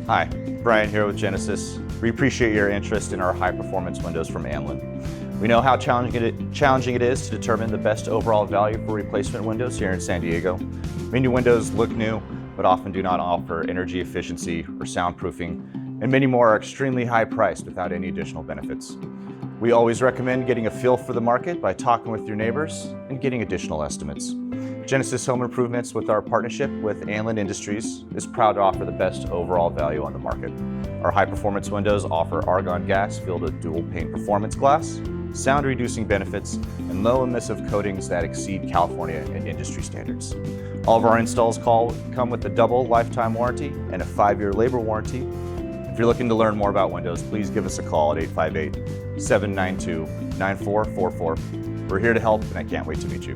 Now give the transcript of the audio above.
Hi, Bryan here with Genesis. We appreciate your interest in our high-performance windows from Anlin. We know how challenging it is to determine the best overall value for replacement windows here in San Diego. Many windows look new, but often do not offer energy efficiency or soundproofing, and many more are extremely high priced without any additional benefits. We always recommend getting a feel for the market by talking with your neighbors and getting additional estimates. Genesis Home Improvements, with our partnership with Anlin Industries, is proud to offer the best overall value on the market. Our high-performance windows offer argon gas filled with dual-pane performance glass, sound-reducing benefits, and low emissive coatings that exceed California and industry standards. All of our installs come with a double lifetime warranty and a 5-year labor warranty. If you're looking to learn more about windows, please give us a call at 858-792-9444. We're here to help, and I can't wait to meet you.